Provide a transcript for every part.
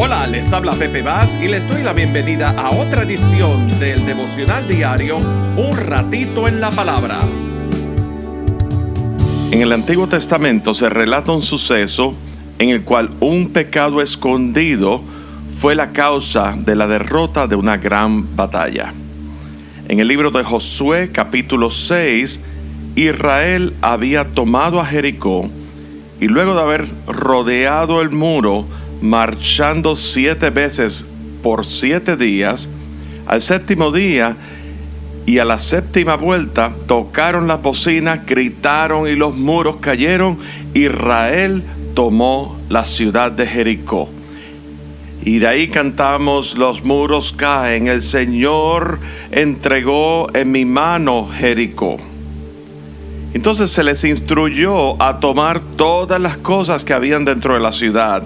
Hola, les habla Pepe Vaz y les doy la bienvenida a otra edición del devocional diario Un Ratito en la Palabra. En el Antiguo Testamento se relata un suceso en el cual un pecado escondido fue la causa de la derrota de una gran batalla. En el libro de Josué, capítulo 6, Israel había tomado a Jericó y luego de haber rodeado el muro, marchando 7 veces por 7 días, al séptimo día y a la séptima vuelta tocaron la bocina, gritaron y los muros cayeron. Israel tomó la ciudad de Jericó. Y de ahí cantamos: los muros caen, el Señor entregó en mi mano Jericó. Entonces se les instruyó a tomar todas las cosas que habían dentro de la ciudad.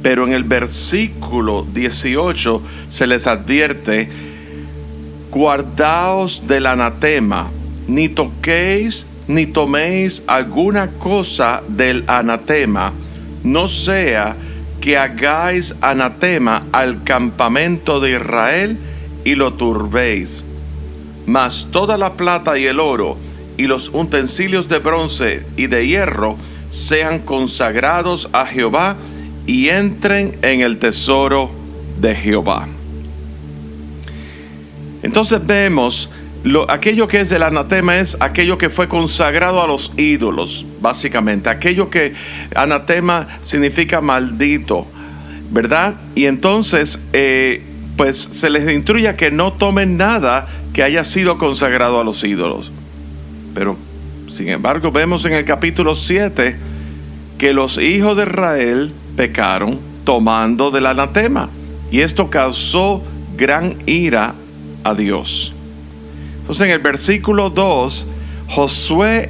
Pero en el versículo 18 se les advierte: guardaos del anatema, ni toquéis ni toméis alguna cosa del anatema, no sea que hagáis anatema al campamento de Israel y lo turbéis. Mas toda la plata y el oro y los utensilios de bronce y de hierro sean consagrados a Jehová y entren en el tesoro de Jehová. Entonces vemos, aquello que es del anatema es aquello que fue consagrado a los ídolos, básicamente. Aquello que anatema significa maldito, ¿verdad? Y entonces, pues se les instruye a que no tomen nada que haya sido consagrado a los ídolos. Pero, sin embargo, vemos en el capítulo 7 que los hijos de Israel pecaron tomando del anatema, y esto causó gran ira a Dios. Entonces en el versículo 2, Josué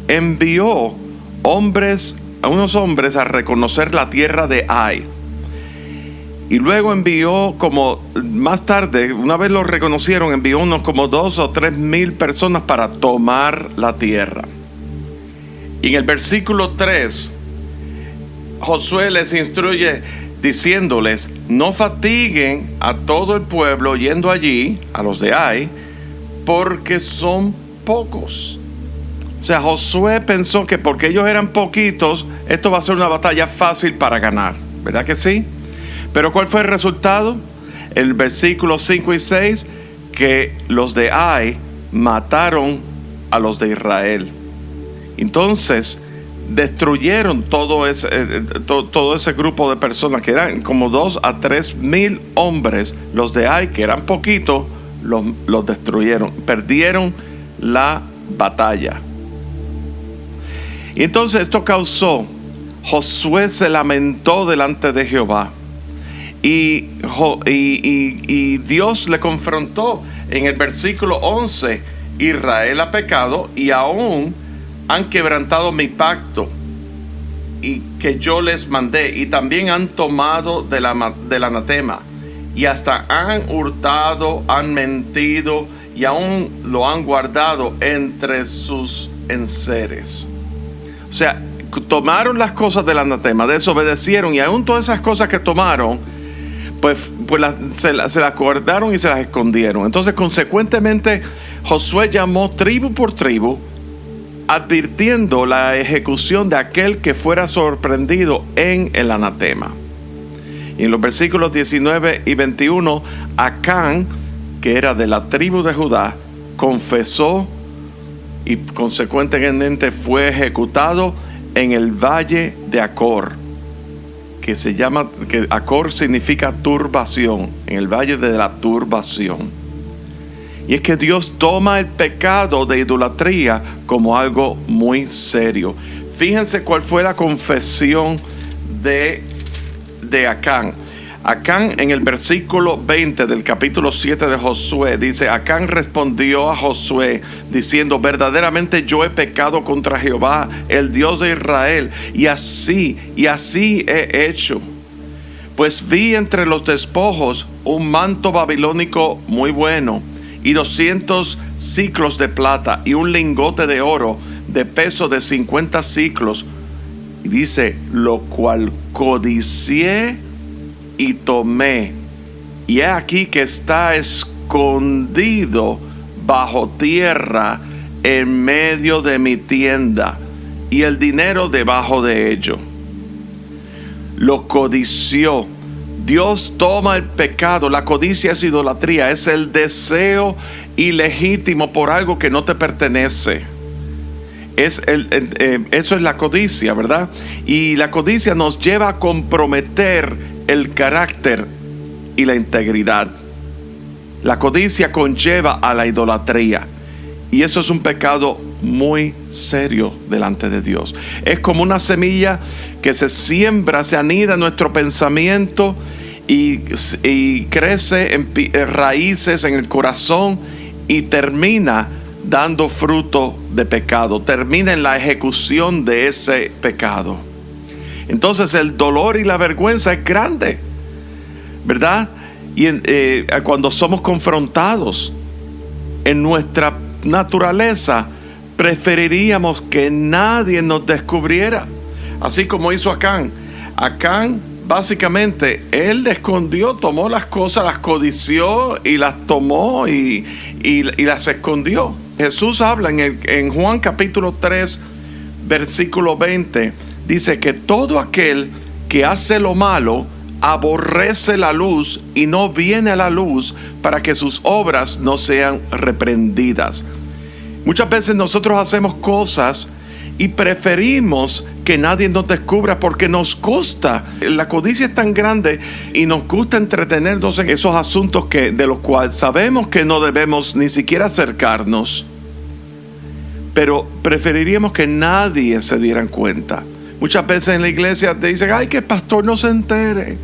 envió a unos hombres a reconocer la tierra de Ai, y luego envió, como más tarde, una vez lo reconocieron, envió unos como 2,000 o 3,000 personas para tomar la tierra. Y en el versículo 3, Josué les instruye diciéndoles: no fatiguen a todo el pueblo yendo allí, a los de Ai, porque son pocos. O sea, Josué pensó que porque ellos eran poquitos, esto va a ser una batalla fácil para ganar, ¿verdad que sí? Pero ¿cuál fue el resultado? El versículo 5 y 6, que los de Ai mataron a los de Israel. Entonces destruyeron todo ese grupo de personas, que eran como 2,000 a 3,000 hombres. Los de Ai, que eran poquitos, los destruyeron, perdieron la batalla. Y entonces esto causó, Josué se lamentó delante de Jehová, y Dios le confrontó en el versículo 11: Israel ha pecado y aún han quebrantado mi pacto y que yo les mandé, y también han tomado del anatema, y hasta han hurtado, han mentido, y aún lo han guardado entre sus enseres. O sea, tomaron las cosas del anatema, desobedecieron, y aún todas esas cosas que tomaron, pues se las guardaron y se las escondieron. Entonces, consecuentemente, Josué llamó tribu por tribu, advirtiendo la ejecución de aquel que fuera sorprendido en el anatema. Y en los versículos 19 y 21, Acán, que era de la tribu de Judá, confesó y consecuentemente fue ejecutado en el valle de Acor, que Acor significa turbación, en el valle de la turbación. Y es que Dios toma el pecado de idolatría como algo muy serio. Fíjense cuál fue la confesión de Acán. Acán, en el versículo 20 del capítulo 7 de Josué, dice: Acán respondió a Josué diciendo: verdaderamente yo he pecado contra Jehová, el Dios de Israel, y así he hecho. Pues vi entre los despojos un manto babilónico muy bueno, y 200 siclos de plata, y un lingote de oro de peso de 50 siclos. Y dice: lo cual codicié y tomé. Y he aquí que está escondido bajo tierra en medio de mi tienda, y el dinero debajo de ello. Lo codició. Dios toma el pecado. La codicia es idolatría, es el deseo ilegítimo por algo que no te pertenece. Eso es la codicia, ¿verdad? Y la codicia nos lleva a comprometer el carácter y la integridad. La codicia conlleva a la idolatría, y eso es un pecado muy serio delante de Dios. Es como una semilla que se siembra, se anida en nuestro pensamiento y crece en raíces en el corazón y termina dando fruto de pecado, termina en la ejecución de ese pecado. Entonces el dolor y la vergüenza es grande, ¿verdad? Y cuando somos confrontados en nuestra naturaleza, preferiríamos que nadie nos descubriera, así como hizo Acán. Acán, básicamente, él escondió, tomó las cosas, las codició y las tomó y las escondió. Jesús habla en Juan capítulo 3, versículo 20, dice que todo aquel que hace lo malo aborrece la luz y no viene a la luz para que sus obras no sean reprendidas. Muchas veces nosotros hacemos cosas y preferimos que nadie nos descubra porque nos gusta. La codicia es tan grande y nos gusta entretenernos en esos asuntos de los cuales sabemos que no debemos ni siquiera acercarnos, pero preferiríamos que nadie se diera cuenta. Muchas veces en la iglesia te dicen, ay, que el pastor no se entere,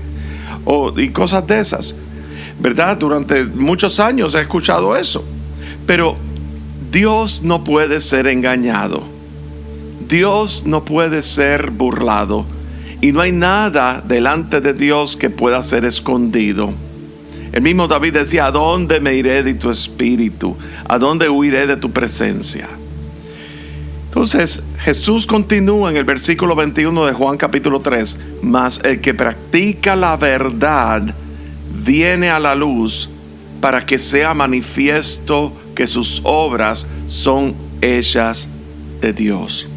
y cosas de esas, ¿verdad? Durante muchos años he escuchado eso. Pero Dios no puede ser engañado. Dios no puede ser burlado. Y no hay nada delante de Dios que pueda ser escondido. El mismo David decía, ¿a dónde me iré de tu espíritu? ¿A dónde huiré de tu presencia? Entonces Jesús continúa en el versículo 21 de Juan capítulo 3, mas el que practica la verdad viene a la luz para que sea manifiesto que sus obras son hechas de Dios.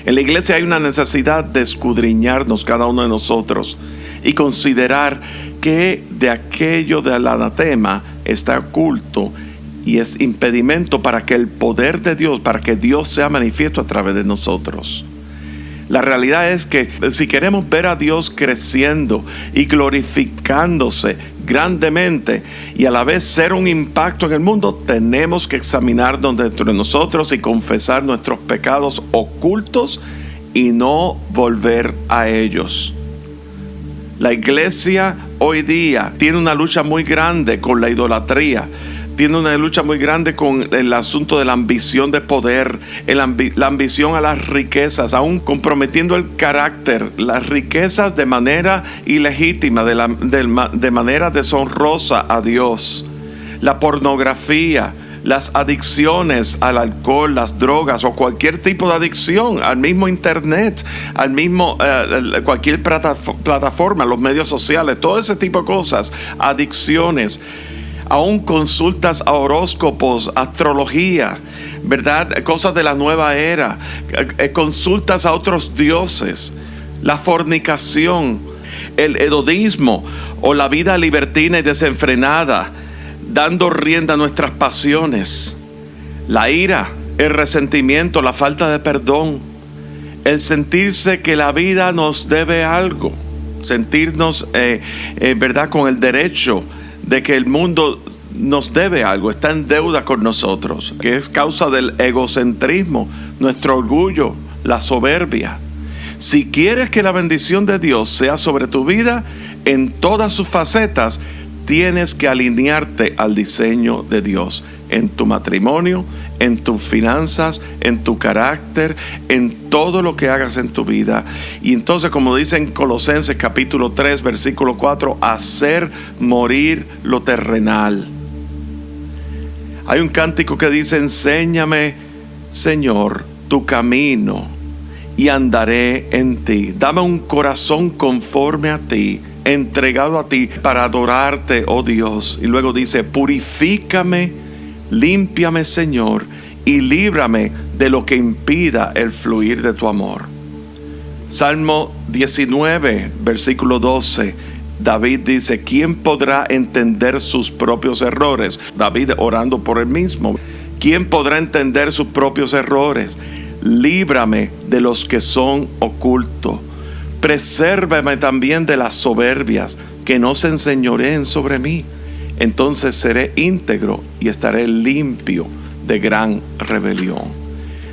En la iglesia hay una necesidad de escudriñarnos cada uno de nosotros y considerar que de aquello del anatema está oculto y es impedimento para que el poder de Dios, para que Dios sea manifiesto a través de nosotros. La realidad es que si queremos ver a Dios creciendo y glorificándose grandemente y a la vez ser un impacto en el mundo, tenemos que examinarnos dentro de nosotros y confesar nuestros pecados ocultos y no volver a ellos. La iglesia hoy día tiene una lucha muy grande con la idolatría. Tiene una lucha muy grande con el asunto de la ambición de poder, la ambición a las riquezas, aún comprometiendo el carácter, las riquezas de manera ilegítima, de manera deshonrosa a Dios. La pornografía, las adicciones al alcohol, las drogas o cualquier tipo de adicción, al mismo internet, al mismo cualquier plataforma, los medios sociales, todo ese tipo de cosas, adicciones. Aún consultas a horóscopos, astrología, ¿verdad? Cosas de la nueva era, consultas a otros dioses, la fornicación, el hedonismo o la vida libertina y desenfrenada, dando rienda a nuestras pasiones, la ira, el resentimiento, la falta de perdón, el sentirse que la vida nos debe algo, sentirnos, ¿verdad?, con el derecho de que el mundo nos debe algo, está en deuda con nosotros, que es causa del egocentrismo, nuestro orgullo, la soberbia. Si quieres que la bendición de Dios sea sobre tu vida en todas sus facetas, tienes que alinearte al diseño de Dios en tu matrimonio, en tus finanzas, en tu carácter, en todo lo que hagas en tu vida. Y entonces, como dice en Colosenses capítulo 3, versículo 4, hacer morir lo terrenal. Hay un cántico que dice, enséñame, Señor, tu camino y andaré en ti. Dame un corazón conforme a ti, entregado a ti para adorarte, oh Dios. Y luego dice, purifícame, límpiame, Señor, y líbrame de lo que impida el fluir de tu amor. Salmo 19, versículo 12. David dice, ¿quién podrá entender sus propios errores? David orando por él mismo. ¿Quién podrá entender sus propios errores? Líbrame de los que son ocultos. Presérvame también de las soberbias, que no se enseñoreen sobre mí. Entonces seré íntegro y estaré limpio de gran rebelión.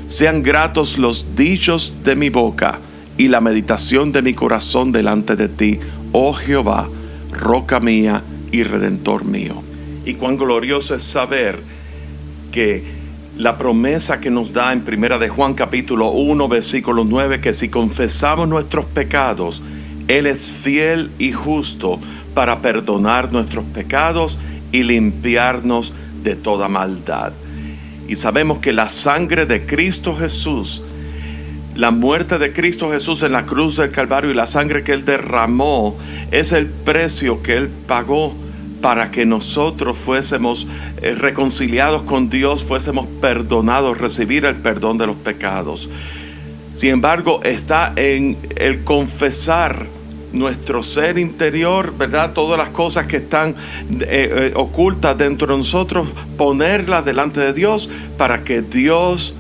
Sean gratos los dichos de mi boca y la meditación de mi corazón delante de ti, oh Jehová, roca mía y redentor mío. Y cuán glorioso es saber que la promesa que nos da en Primera de Juan capítulo 1 versículo 9, que si confesamos nuestros pecados, Él es fiel y justo para perdonar nuestros pecados y limpiarnos de toda maldad. Y sabemos que la sangre de Cristo Jesús, la muerte de Cristo Jesús en la cruz del Calvario y la sangre que Él derramó es el precio que Él pagó para que nosotros fuésemos reconciliados con Dios, fuésemos perdonados, recibir el perdón de los pecados. Sin embargo, está en el confesar nuestro ser interior, ¿verdad? Todas las cosas que están ocultas dentro de nosotros, ponerlas delante de Dios para que Dios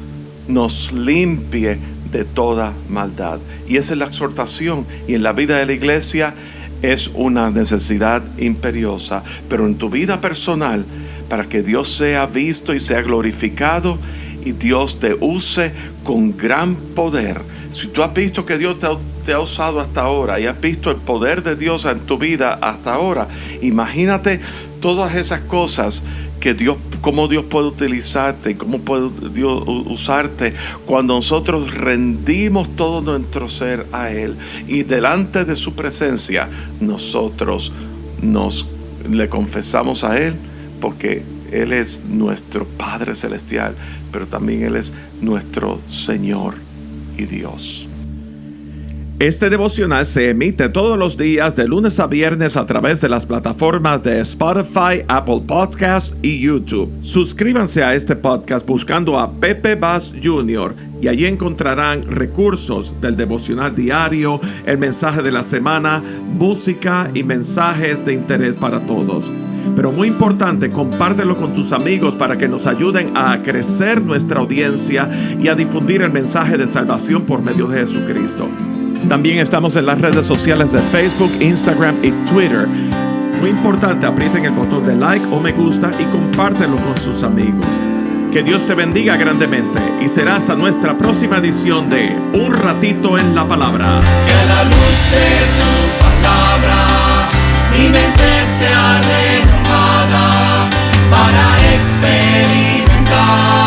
nos limpie de toda maldad. Y esa es la exhortación. Y en la vida de la iglesia es una necesidad imperiosa, pero en tu vida personal, para que Dios sea visto y sea glorificado y Dios te use con gran poder. Si tú has visto que Dios te ha usado hasta ahora y has visto el poder de Dios en tu vida hasta ahora, imagínate todas esas cosas que cómo Dios puede utilizarte y cómo puede Dios usarte cuando nosotros rendimos todo nuestro ser a Él y delante de su presencia nosotros le confesamos a Él, porque Él es nuestro Padre Celestial, pero también Él es nuestro Señor y Dios. Este devocional se emite todos los días de lunes a viernes a través de las plataformas de Spotify, Apple Podcasts y YouTube. Suscríbanse a este podcast buscando a Pepe Bass Jr. y allí encontrarán recursos del devocional diario, el mensaje de la semana, música y mensajes de interés para todos. Pero muy importante, compártelo con tus amigos para que nos ayuden a crecer nuestra audiencia y a difundir el mensaje de salvación por medio de Jesucristo. También estamos en las redes sociales de Facebook, Instagram y Twitter. Muy importante, aprieten el botón de like o me gusta y compártelo con sus amigos. Que Dios te bendiga grandemente y será hasta nuestra próxima edición de Un Ratito en la Palabra. Que la luz de tu palabra mi mente sea renovada para experimentar